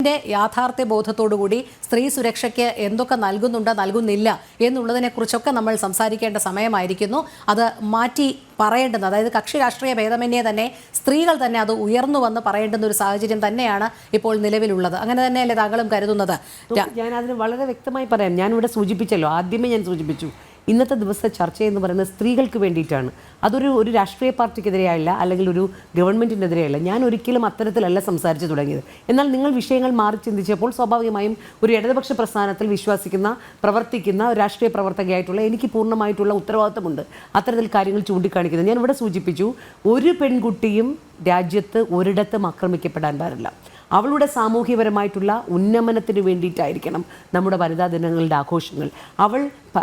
യാഥാർത്ഥ്യ ബോധത്തോടുകൂടി സ്ത്രീ സുരക്ഷയ്ക്ക് എന്തൊക്കെ നൽകുന്നുണ്ട് നൽകുന്നില്ല എന്നുള്ളതിനെക്കുറിച്ചൊക്കെ നമ്മൾ സംസാരിക്കേണ്ട സമയമായിരിക്കുന്നു. അത് മാറ്റി പറയേണ്ടുന്ന, അതായത് കക്ഷി രാഷ്ട്രീയ ഭേദമന്യേ തന്നെ സ്ത്രീകൾ തന്നെ അത് ഉയർന്നു വന്ന് പറയേണ്ടുന്ന ഒരു സാഹചര്യം തന്നെയാണ് ഇപ്പോൾ നിലവിലുള്ളത്. അങ്ങനെ തന്നെയല്ലേ താങ്കളും കരുതുന്നത്? ഞാൻ അതിന് വളരെ വ്യക്തമായി പറയാം. ഞാനിവിടെ സൂചിപ്പിച്ചല്ലോ, ആദ്യമേ ഞാൻ സൂചിപ്പിച്ചു, ഇന്നത്തെ ദിവസത്തെ ചർച്ച എന്ന് പറയുന്നത് സ്ത്രീകൾക്ക് വേണ്ടിയിട്ടാണ്. ഒരു രാഷ്ട്രീയ പാർട്ടിക്കെതിരെയല്ല, അല്ലെങ്കിൽ ഒരു ഗവൺമെൻറ്റിനെതിരെയല്ല. ഞാൻ ഒരിക്കലും അത്തരത്തിലല്ല സംസാരിച്ചു തുടങ്ങിയത്. എന്നാൽ നിങ്ങൾ വിഷയങ്ങൾ മാറി ചിന്തിച്ചപ്പോൾ സ്വാഭാവികമായും ഒരു ഇടതുപക്ഷ പ്രസ്ഥാനത്തിൽ വിശ്വസിക്കുന്ന, പ്രവർത്തിക്കുന്ന രാഷ്ട്രീയ പ്രവർത്തകയായിട്ടുള്ള എനിക്ക് പൂർണ്ണമായിട്ടുള്ള ഉത്തരവാദിത്തമുണ്ട് അത്തരത്തിൽ കാര്യങ്ങൾ ചൂണ്ടിക്കാണിക്കുന്നത്. ഞാൻ ഇവിടെ സൂചിപ്പിച്ചു, ഒരു പെൺകുട്ടിയും രാജ്യത്ത് ഒരിടത്തും ആക്രമിക്കപ്പെടാൻ പാടില്ല. അവളുടെ സാമൂഹ്യപരമായിട്ടുള്ള ഉന്നമനത്തിന് വേണ്ടിയിട്ടായിരിക്കണം നമ്മുടെ വനിതാ ദിനങ്ങളുടെ ആഘോഷങ്ങൾ.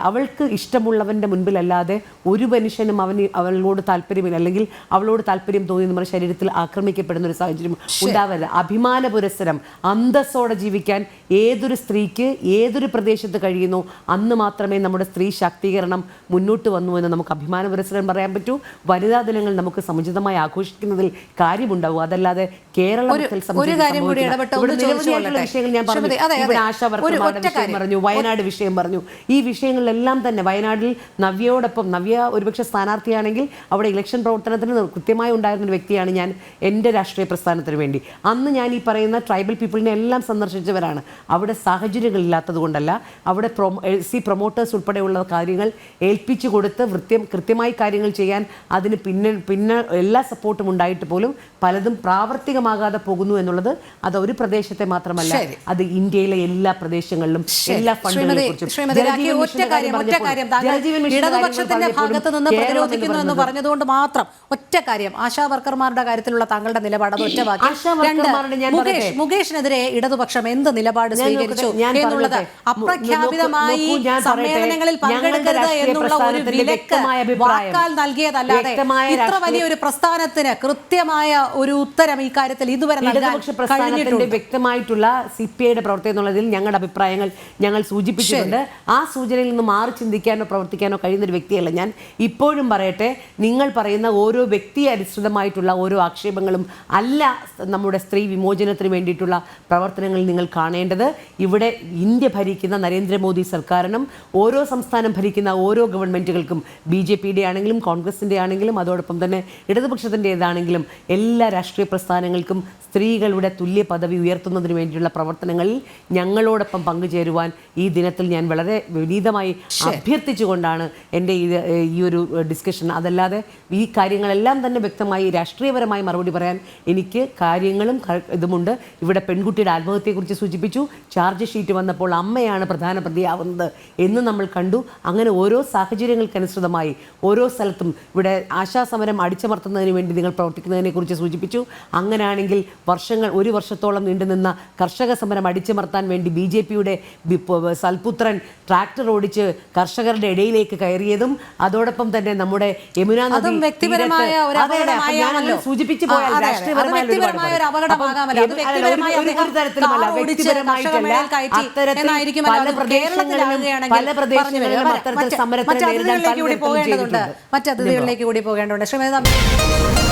അവൾക്ക് ഇഷ്ടമുള്ളവൻ്റെ മുൻപിലല്ലാതെ ഒരു മനുഷ്യനും അവളോട് താല്പര്യമില്ല, അല്ലെങ്കിൽ അവളോട് താല്പര്യം തോന്നി നമ്മുടെ ശരീരത്തിൽ ആക്രമിക്കപ്പെടുന്ന ഒരു സാഹചര്യം ഉണ്ടാവരുത്. അഭിമാന പുരസ്സരം അന്തസ്സോടെ ജീവിക്കാൻ ഏതൊരു സ്ത്രീക്ക് ഏതൊരു പ്രദേശത്ത് കഴിയുന്നു അന്ന് മാത്രമേ നമ്മുടെ സ്ത്രീ ശാക്തീകരണം മുന്നോട്ട് വന്നു എന്ന് നമുക്ക് അഭിമാന പുരസ്സരം പറയാൻ പറ്റൂ. വനിതാ ദിനങ്ങൾ നമുക്ക് സമുചിതമായി ആഘോഷിക്കുന്നതിൽ കാര്യമുണ്ടാവും. അതല്ലാതെ കേരളത്തിൽ വിഷയങ്ങൾ ഞാൻ പറഞ്ഞു, ഇവിടെ ആശാ വർക്കർമാരുടെ വിഷയം പറഞ്ഞു, വയനാട് വിഷയം പറഞ്ഞു. ഈ വിഷയങ്ങളിലെല്ലാം തന്നെ വയനാട്ടിൽ നവ്യയോടൊപ്പം, നവ്യ ഒരുപക്ഷെ സ്ഥാനാർത്ഥിയാണെങ്കിൽ അവിടെ ഇലക്ഷൻ പ്രവർത്തനത്തിന് കൃത്യമായി ഉണ്ടായിരുന്ന ഒരു വ്യക്തിയാണ് ഞാൻ എൻ്റെ രാഷ്ട്രീയ പ്രസ്ഥാനത്തിന് വേണ്ടി. അന്ന് ഞാൻ ഈ പറയുന്ന ട്രൈബൽ പീപ്പിളിനെ എല്ലാം സന്ദർശിച്ചവരാണ്. അവിടെ സാഹചര്യങ്ങളില്ലാത്തത് കൊണ്ടല്ല, അവിടെ പ്രൊമോട്ടേഴ്സ് ഉൾപ്പെടെയുള്ള കാര്യങ്ങൾ ഏൽപ്പിച്ചു കൊടുത്ത് കൃത്യമായി കാര്യങ്ങൾ ചെയ്യാൻ അതിന് പിന്നെ എല്ലാ സപ്പോർട്ടും ഉണ്ടായിട്ട് പോലും പലതും പ്രാവർത്തികമാകാതെ പോകുന്നു എന്നുള്ളത് അത് ഒരു പ്രദേശത്തെ മാത്രമല്ല, അത് ഇന്ത്യയിലെ എല്ലാ പ്രദേശങ്ങളിലും എല്ലാ ഫണ്ടുകളെ കുറിച്ചും ഇടതുപക്ഷത്തിന്റെ ഭാഗത്ത് നിന്ന് പ്രതിരോധിക്കുന്നു എന്ന് പറഞ്ഞതുകൊണ്ട് മാത്രം ഒറ്റ കാര്യം, ആശാ വർക്കർമാരുടെ കാര്യത്തിലുള്ള താങ്കളുടെ നിലപാട് അത് ഒറ്റ വാക്യം. മുകേഷിനെതിരെ ഇടതുപക്ഷം എന്ത് നിലപാട് സ്വീകരിച്ചു എന്നുള്ളത് അപ്രഖ്യാപിതമായി സമ്മേളനങ്ങളിൽ പങ്കെടുക്കരുത് എന്നുള്ള ഒരു വിലക്ക് വാക്കാൽ നൽകിയതല്ലാതെ ഇത്ര വലിയൊരു പ്രസ്ഥാനത്തിന് കൃത്യമായ ഒരു ഉത്തരം ഈ കാര്യത്തിൽ ഇതുവരെ പ്രസ്ഥാനത്തിന്റെ വ്യക്തമായിട്ടുള്ള CPIയുടെ പ്രവർത്തനം എന്നുള്ളതിൽ ഞങ്ങളുടെ അഭിപ്രായങ്ങൾ ഞങ്ങൾ സൂചിപ്പിച്ചിട്ടുണ്ട്. ആ സൂചനയിൽ നിന്ന് മാറി ചിന്തിക്കാനോ പ്രവർത്തിക്കാനോ കഴിയുന്ന ഒരു വ്യക്തിയല്ല ഞാൻ. ഇപ്പോഴും പറയട്ടെ, നിങ്ങൾ പറയുന്ന ഓരോ വ്യക്തി അധിഷ്ഠിതമായിട്ടുള്ള ഓരോ ആക്ഷേപങ്ങളും അല്ല നമ്മുടെ സ്ത്രീ വിമോചനത്തിന് വേണ്ടിയിട്ടുള്ള പ്രവർത്തനങ്ങൾ നിങ്ങൾ കാണേണ്ടത്. ഇവിടെ ഇന്ത്യ ഭരിക്കുന്ന നരേന്ദ്രമോദി സർക്കാരിനും ഓരോ സംസ്ഥാനം ഭരിക്കുന്ന ഓരോ ഗവൺമെൻറ്റുകൾക്കും, BJPയുടെ ആണെങ്കിലും കോൺഗ്രസിൻ്റെ ആണെങ്കിലും അതോടൊപ്പം തന്നെ ഇടതുപക്ഷത്തിൻ്റെതാണെങ്കിലും എല്ലാ രാഷ്ട്രീയ പ്രസ്ഥാനങ്ങൾക്കും സ്ത്രീകളുടെ തുല്യ പദവി ഉയർത്തുന്നതിന് വേണ്ടിയുള്ള പ്രവർത്തനങ്ങളിൽ ഞങ്ങളോടൊപ്പം പങ്കുചേരുവാൻ ഈ ദിനത്തിൽ ഞാൻ വളരെ വിനീതമായി അഭ്യർത്ഥിച്ചുകൊണ്ടാണ് എൻ്റെ ഈ ഒരു ഡിസ്കഷൻ. അതല്ലാതെ ഈ കാര്യങ്ങളെല്ലാം തന്നെ വ്യക്തമായി രാഷ്ട്രീയപരമായി മറുപടി പറയാൻ എനിക്ക് കാര്യങ്ങളും ഇതുമുണ്ട്. ഇവിടെ പെൺകുട്ടിയുടെ ആത്മഹത്യയെക്കുറിച്ച് സൂചിപ്പിച്ചു. ചാർജ് ഷീറ്റ് വന്നപ്പോൾ അമ്മയാണ് പ്രധാന പ്രതിയാവുന്നത് എന്ന് നമ്മൾ കണ്ടു. അങ്ങനെ ഓരോ സാഹചര്യങ്ങൾക്കനുസൃതമായി ഓരോ സ്ഥലത്തും ഇവിടെ ആശാസമരം അടിച്ചമർത്തുന്നതിന് വേണ്ടി നിങ്ങൾ പ്രവർത്തിക്കുന്നതിനെക്കുറിച്ച് സൂചിപ്പിച്ചു. അങ്ങനെയാണെങ്കിൽ ഒരു വർഷത്തോളം നീണ്ടുനിന്ന കർഷക സമരം അടിച്ചമർത്താൻ വേണ്ടി BJPയുടെ സൽപുത്രൻ ട്രാക്ടർ ഓടിച്ച് കർഷകരുടെ ഇടയിലേക്ക് കയറിയതും അതോടൊപ്പം തന്നെ നമ്മുടെ യമുന നദി സൂചിപ്പിച്ചു പോയാൽ പല പ്രദേശങ്ങളിലും അത്തരത്തിൽ സമരത്തെ നേരിടാൻ മറ്റതിഥികളിലേക്ക് കൂടി പോകേണ്ടതുണ്ട്. ശ്രീമതി